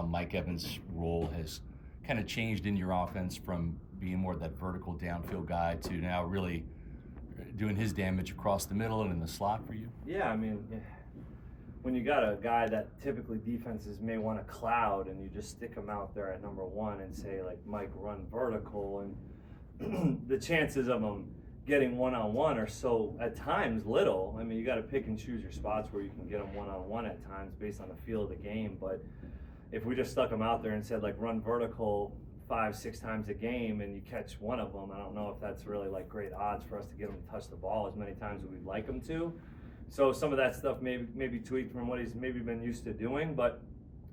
Mike Evans' role has kind of changed in your offense from being more that vertical downfield guy to now really doing his damage across the middle and in the slot for you? Yeah, I mean, when you got a guy that typically defenses may want to cloud and you just stick him out there at number one and say, like, Mike, run vertical, and the chances of him getting one-on-one are so, at times, little. I mean, you got to pick and choose your spots where you can get him one-on-one at times based on the feel of the game. But if we just stuck him out there and said, like, run vertical 5-6 times a game and you catch one of them, I don't know if that's really like great odds for us to get him to touch the ball as many times as we'd like him to. So some of that stuff maybe tweaked from what he's maybe been used to doing, but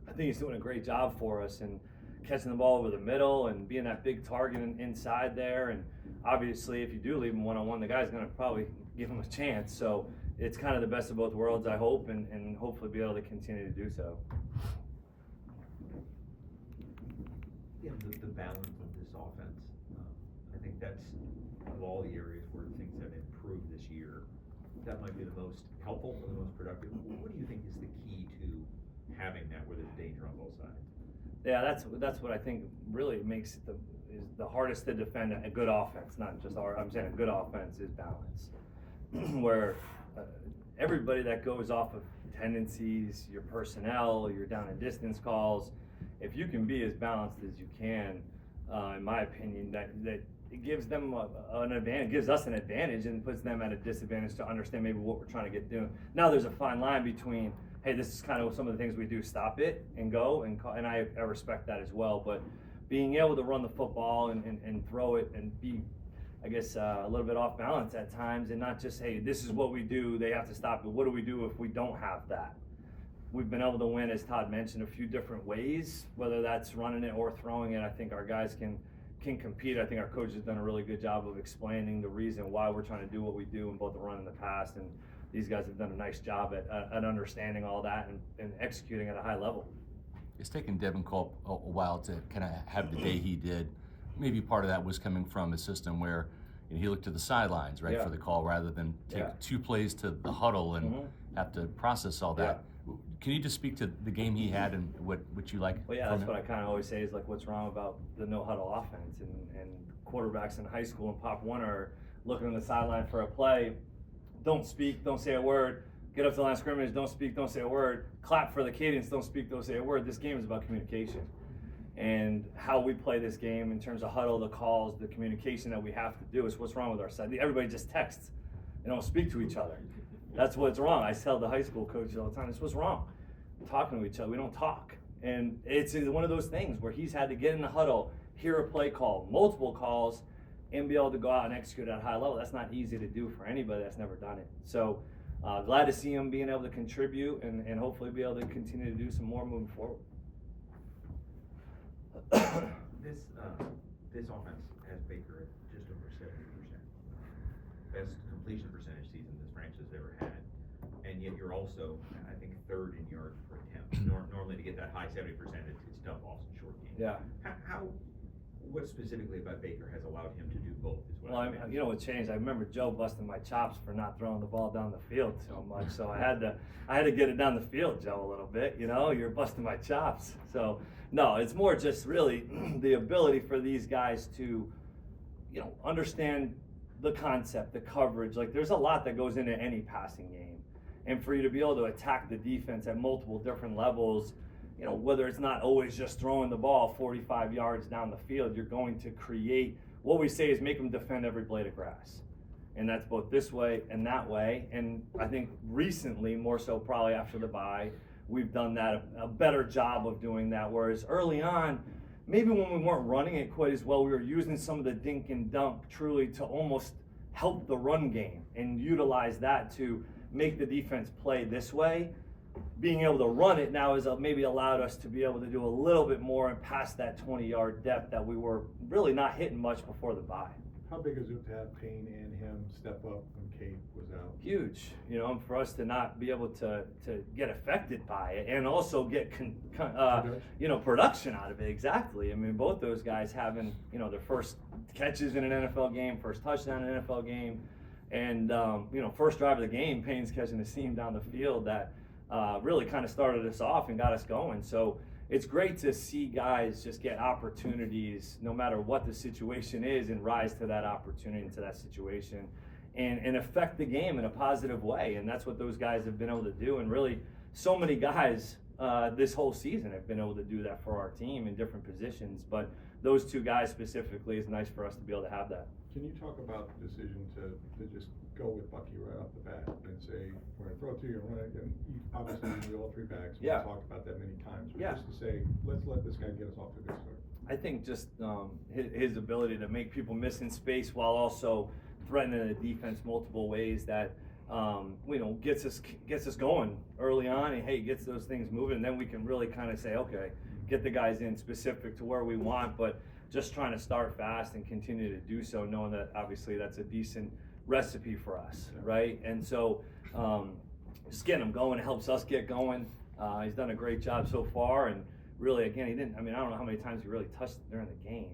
I think he's doing a great job for us and catching the ball over the middle and being that big target inside there. And obviously, if you do leave him one-on-one, the guy's going to probably give him a chance. So it's kind of the best of both worlds, I hope, and hopefully be able to continue to do so. Yeah, the balance of this offense, I think that's, of all the areas where things have improved this year, that might be the most helpful or the most productive. What do you think is the key to having that where there's danger on both sides? Yeah, that's what I think really makes it the hardest to defend a good offense. Not just I'm saying a good offense is balance, where everybody that goes off of tendencies, your personnel, your down and distance calls, if you can be as balanced as you can, in my opinion, that it gives them an advantage, gives us an advantage, and puts them at a disadvantage to understand maybe what we're trying to get done. Now there's a fine line between, hey, this is kind of some of the things we do, stop it and go, and I respect that as well. But being able to run the football and throw it and be, I guess, a little bit off balance at times, and not just, hey, this is what we do, they have to stop it. What do we do if we don't have that? We've been able to win, as Todd mentioned, a few different ways, whether that's running it or throwing it. I think our guys can compete. I think our coach has done a really good job of explaining the reason why we're trying to do what we do in both the run and the pass, and these guys have done a nice job at understanding all that and executing at a high level. It's taken Devin Culp a while to kind of have the day he did. Maybe part of that was coming from a system where he looked to the sidelines, right, for the call rather than take 2 plays to the huddle and have to process all that. Can you just speak to the game he had and what you like? Well, yeah, that's what I kind of always say is, like, what's wrong about the no huddle offense, and quarterbacks in high school and Pop 1 are looking on the sideline for a play. Don't speak, don't say a word. Get up to the line of scrimmage, don't speak, don't say a word. Clap for the cadence, don't speak, don't say a word. This game is about communication. And how we play this game in terms of huddle, the calls, the communication that we have to do is what's wrong with our side. Everybody just texts and don't speak to each other. That's what's wrong. I tell the high school coaches all the time, this is what's wrong. We're talking to each other, we don't talk. And it's one of those things where he's had to get in the huddle, hear a play call, multiple calls, and be able to go out and execute at a high level. That's not easy to do for anybody that's never done it. So glad to see him being able to contribute and hopefully be able to continue to do some more moving forward. This offense has Baker at just over 70%. Best completion percentage season this franchise has ever had. And yet you're also, I think, third in yards per attempt. Normally to get that high 70%, it's tough off in short games. Yeah. What specifically about Baker has allowed him to do both as well? Well, I mean, you know what changed? I remember Joe busting my chops for not throwing the ball down the field so much. So I had to get it down the field, Joe, a little bit. You know, you're busting my chops. So no, it's more just really the ability for these guys to, understand the concept, the coverage. Like, there's a lot that goes into any passing game, and for you to be able to attack the defense at multiple different levels. Whether it's not always just throwing the ball 45 yards down the field, you're going to create, what we say is make them defend every blade of grass. And that's both this way and that way. And I think recently, more so probably after the bye, we've done that a better job of doing that. Whereas early on, maybe when we weren't running it quite as well, we were using some of the dink and dunk truly to almost help the run game and utilize that to make the defense play this way. Being able to run it now has maybe allowed us to be able to do a little bit more and pass that 20-yard depth that we were really not hitting much before the bye. How big is it to have Payne and him step up when Kate was out? Huge, and for us to not be able to get affected by it and also get production out of it. Exactly. I mean, both those guys having their first catches in an NFL game, first touchdown in an NFL game, and first drive of the game, Payne's catching a seam down the field that really kind of started us off and got us going. So it's great to see guys just get opportunities no matter what the situation is and rise to that opportunity and to that situation and affect the game in a positive way. And that's what those guys have been able to do. And really, so many guys this whole season have been able to do that for our team in different positions. But those two guys specifically, is nice for us to be able to have that. Can you talk about the decision to just go with Bucky right off the bat and say, we're gonna throw it to you and run it, and you obviously you need all three backs, we've talked about that many times, but just to say, let's let this guy get us off to a good start. I think just his ability to make people miss in space while also threatening the defense multiple ways that gets us going early on, and hey, gets those things moving, and then we can really kind of say, okay, get the guys in specific to where we want, but just trying to start fast and continue to do so, knowing that obviously that's a decent recipe for us, right? And so just getting him going helps us get going. He's done a great job so far, and really, again, I don't know how many times he really touched it during the game.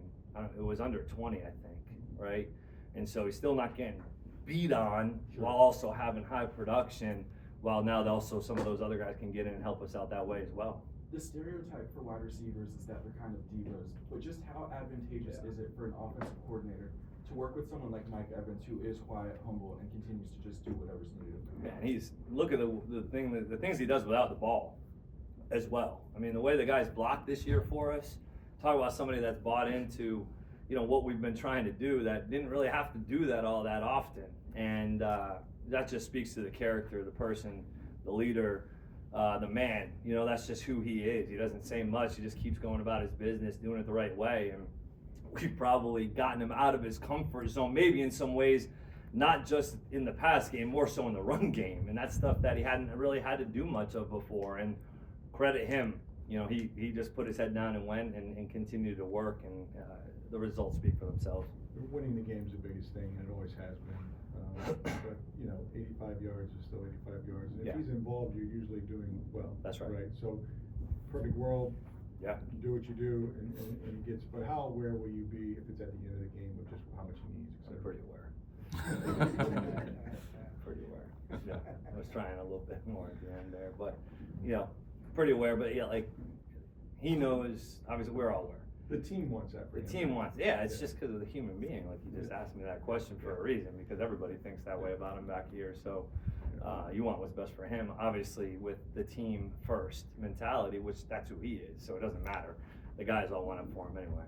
It was under 20, I think, right? And so he's still not getting beat on while also having high production, while now also some of those other guys can get in and help us out that way as well. The stereotype for wide receivers is that they're kind of divas, but just how advantageous is it for an offensive coordinator to work with someone like Mike Evans, who is quiet, humble, and continues to just do whatever's needed? Man, look at the things he does without the ball as well. I mean, the way the guys blocked this year for us, talk about somebody that's bought into, what we've been trying to do, that didn't really have to do that all that often. And that just speaks to the character, the person, the leader, the man. That's just who he is. He doesn't say much. He just keeps going about his business, doing it the right way. And we've probably gotten him out of his comfort zone, maybe in some ways, not just in the pass game, more so in the run game. And that's stuff that he hadn't really had to do much of before. And credit him. He just put his head down and went and continued to work, and the results speak for themselves. Winning the game's the biggest thing, and it always has been. But 85 yards is still 85 yards. And if he's involved, you're usually doing well. That's right. Right. So, perfect world. Yeah. You do what you do, and he gets. But how aware will you be if it's at the end of the game of just how much he needs? I'm pretty aware. Pretty aware. Yeah. I was trying a little bit more at the end there, but pretty aware. But he knows. Obviously, we're all aware. The team wants that. The team wants, it's just because of the human being. Like, you just asked me that question for a reason, because everybody thinks that way about him back here. So you want what's best for him, obviously, with the team first mentality, which that's who he is. So it doesn't matter. The guys all want him for him anyway.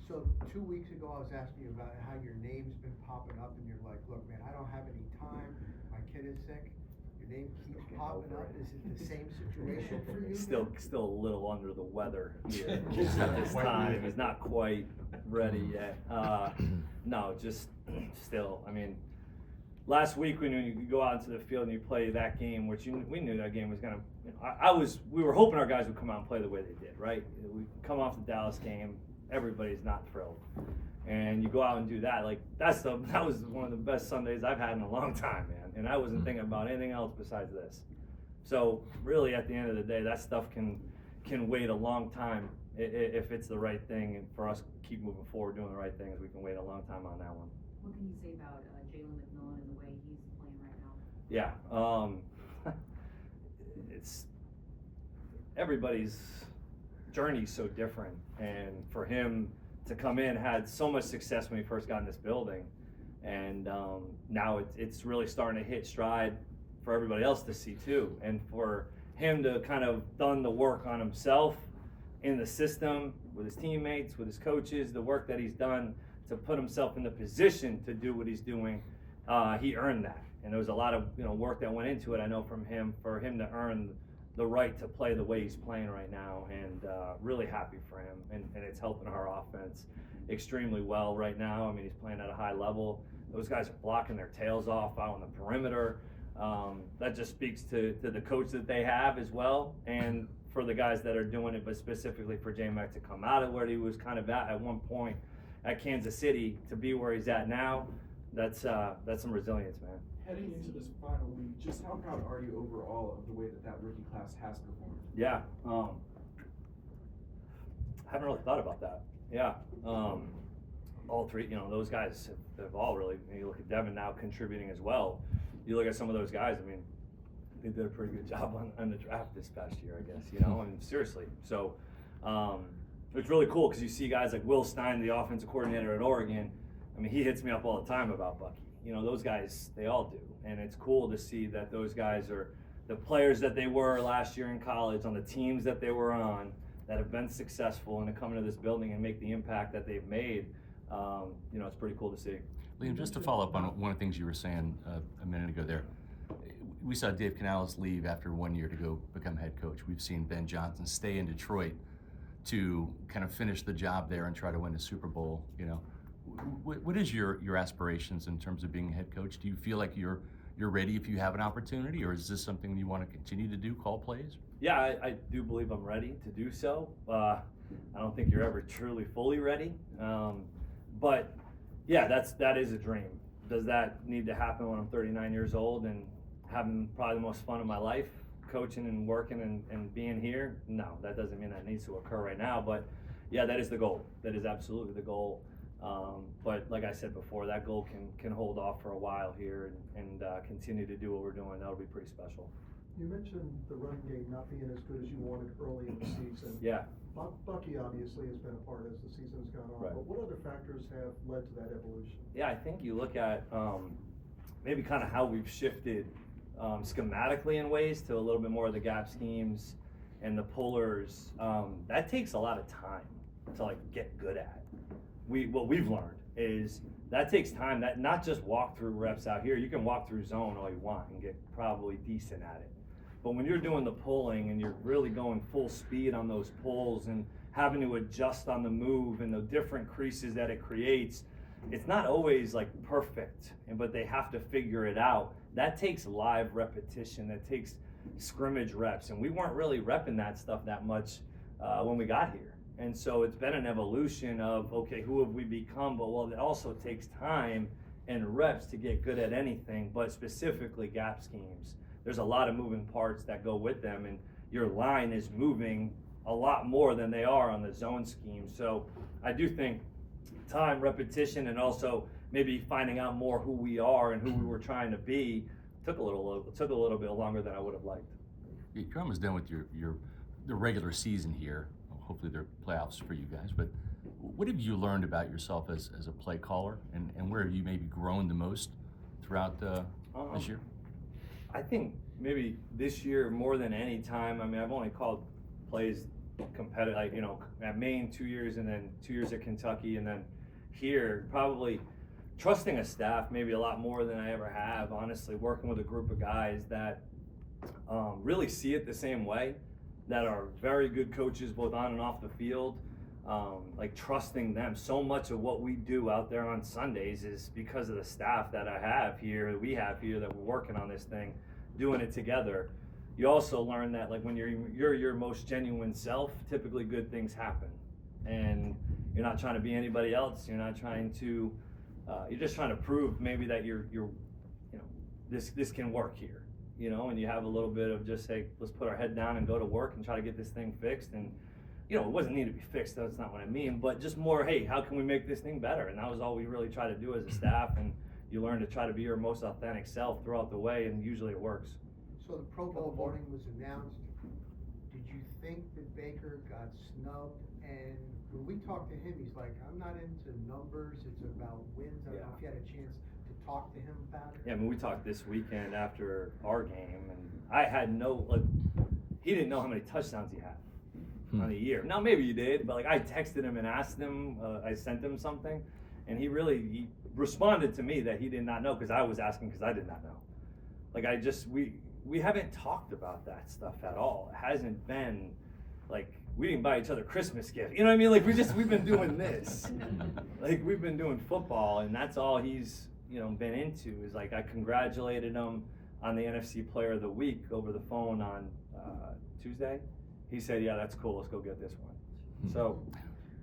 So 2 weeks ago, I was asking you about how your name's been popping up, and you're like, look, man, I don't have any time. My kid is sick. Your name keeps popping up. Is it the same situation for you? Still a little under the weather here at this time. He's not quite ready yet. No, just still. I mean, last week when you go out into the field and you play that game, which we knew that game was gonna. We were hoping our guys would come out and play the way they did. Right? We come off the Dallas game. Everybody's not thrilled. And you go out and do that, that was one of the best Sundays I've had in a long time, man. And I wasn't thinking about anything else besides this. So really, at the end of the day, that stuff can wait a long time if it's the right thing. And for us to keep moving forward, doing the right things, we can wait a long time on that one. What can you say about Jalen McMillan and the way he's playing right now? Yeah, it's everybody's journey's so different, and for him to come in, had so much success when he first got in this building, and now it's really starting to hit stride for everybody else to see too, and for him to kind of done the work on himself in the system with his teammates, with his coaches, the work that he's done to put himself in the position to do what he's doing, he earned that, and there was a lot of work that went into it. I know from him, for him to earn the right to play the way he's playing right now, and really happy for him, and it's helping our offense extremely well right now. I mean, he's playing at a high level. Those guys are blocking their tails off out on the perimeter. That just speaks to the coach that they have as well, and for the guys that are doing it, but specifically for J-Mac to come out of where he was kind of at one point at Kansas City to be where he's at now. That's some resilience, man. Heading into this final week, just how proud are you overall of the way that rookie class has performed? Yeah, I haven't really thought about that. Yeah, all three, those guys have all really. You look at Devin now contributing as well. You look at some of those guys. I mean, they did a pretty good job on the draft this past year, I guess, you know, and seriously. So it's really cool because you see guys like Will Stein, the offensive coordinator at Oregon. I mean, he hits me up all the time about Bucky. You know, those guys, they all do. And it's cool to see that those guys are the players that they were last year in college, on the teams that they were on, that have been successful and to come into this building and make the impact that they've made. You know, it's pretty cool to see. Liam, just to follow up on one of the things you were saying a minute ago there, we saw Dave Canales leave after 1 year to go become head coach. We've seen Ben Johnson stay in Detroit to kind of finish the job there and try to win the Super Bowl. You know, what is your aspirations in terms of being a head coach? Do you feel like you're ready if you have an opportunity, or is this something you want to continue to do, call plays? Yeah, I do believe I'm ready to do so. I don't think you're ever truly fully ready, but yeah, that is a dream. Does that need to happen when I'm 39 years old and having probably the most fun of my life, coaching and working and being here? No, that doesn't mean that needs to occur right now, but yeah, that is the goal. That is absolutely the goal. But like I said before, that goal can hold off for a while here and continue to do what we're doing. That'll be pretty special. You mentioned the run game not being as good as you wanted early in the season. Yeah. Bucky obviously has been a part as the season's gone on, Right. but what other factors have led to that evolution? Yeah, I think you look at maybe kind of how we've shifted schematically in ways to a little bit more of the gap schemes and the pullers. That takes a lot of time to like get good at. What we've learned is that takes time. That not just walk through reps out here. You can walk through zone all you want and get probably decent at it. But when you're doing the pulling and you're really going full speed on those pulls and having to adjust on the move and the different creases that it creates, it's not always like perfect, but they have to figure it out. That takes live repetition. That takes scrimmage reps, and we weren't really repping that stuff that much when we got here. And so it's been an evolution of, okay, who have we become? But well, it also takes time and reps to get good at anything, but specifically gap schemes. There's a lot of moving parts that go with them, and your line is moving a lot more than they are on the zone scheme. So I do think time, repetition, and also maybe finding out more who we are and who we were trying to be took a little bit longer than I would have liked. You're almost done with the regular season here. Hopefully they're playoffs for you guys, but what have you learned about yourself as a play caller, and where have you maybe grown the most throughout this year? I think maybe this year more than any time. I mean, I've only called plays competitive, like, you know, at Maine 2 years and then 2 years at Kentucky, and then here probably trusting a staff maybe a lot more than I ever have, honestly, working with a group of guys that really see it the same way, that are very good coaches both on and off the field, like trusting them. So much of what we do out there on Sundays is because of the staff that we have here that we're working on this thing, doing it together. You also learn that like when you're your most genuine self, typically good things happen, and you're not trying to be anybody else. You're not trying to you're just trying to prove maybe that you're you know, this can work here, you know, and you have a little bit of just say, let's put our head down and go to work and try to get this thing fixed. And you know, it wasn't need to be fixed, that's not what I mean, but just more, hey, how can we make this thing better? And that was all we really try to do as a staff, and you learn to try to be your most authentic self throughout the way, and usually it works. So the Pro Bowl voting was announced. Did you think that Baker got snubbed? And when we talked to him, he's like, I'm not into numbers, it's about wins. I don't know if you had a chance to talk to him about it. Yeah, I mean, we talked this weekend after our game, and I had he didn't know how many touchdowns he had on the year. Now maybe you did, but like I texted him and asked him, I sent him something, and he responded to me that he did not know, because I was asking because I did not know. Like we haven't talked about that stuff at all. It hasn't been like we didn't buy each other Christmas gifts. You know what I mean? Like we've been doing this. Like we've been doing football, and that's all he's, you know, been into. Is like I congratulated him on the NFC Player of the Week over the phone on Tuesday. He said, yeah, that's cool, let's go get this one. So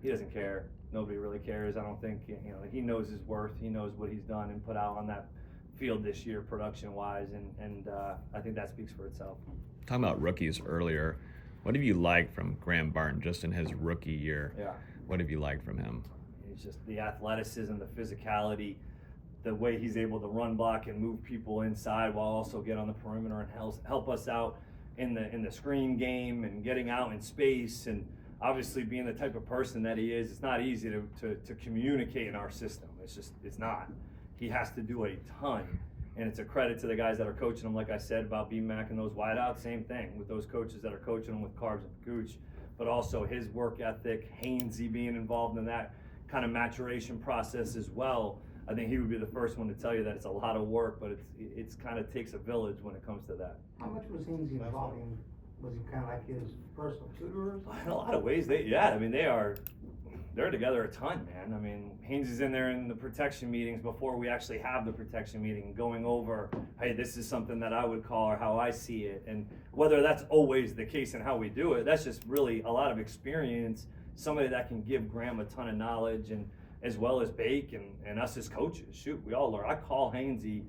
he doesn't care. Nobody really cares. I don't think, you know, he knows his worth. He knows what he's done and put out on that field this year production-wise, and I think that speaks for itself. Talking about rookies earlier, what have you liked from Graham Barton just in his rookie year? Yeah. What have you liked from him? It's just the athleticism, the physicality, the way he's able to run block and move people inside while also get on the perimeter and help us out in the screen game and getting out in space. And obviously being the type of person that he is, it's not easy to communicate in our system. It's not. He has to do a ton. And it's a credit to the guys that are coaching him, like I said, about BMAC and those wideouts. Same thing with those coaches that are coaching him with Carbs and Gooch, but also his work ethic, Hainsey being involved in that kind of maturation process as well. I think he would be the first one to tell you that it's a lot of work, but it's kind of takes a village when it comes to that. How much was Hainsey involved in? Was he kind of like his personal tutor? In a lot of ways, they're together a ton, man. I mean, Haynes is in there in the protection meetings before we actually have the protection meeting, going over, hey, this is something that I would call or how I see it. And whether that's always the case and how we do it, that's just really a lot of experience, somebody that can give Graham a ton of knowledge, and as well as Bake and us as coaches. Shoot, we all learn. I call Hainsey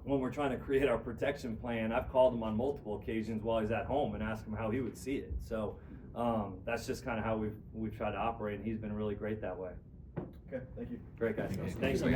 when we're trying to create our protection plan. I've called him on multiple occasions while he's at home and asked him how he would see it. So that's just kind of how we've tried to operate, and he's been really great that way. Okay, thank you. Great, guys. Thanks, guys.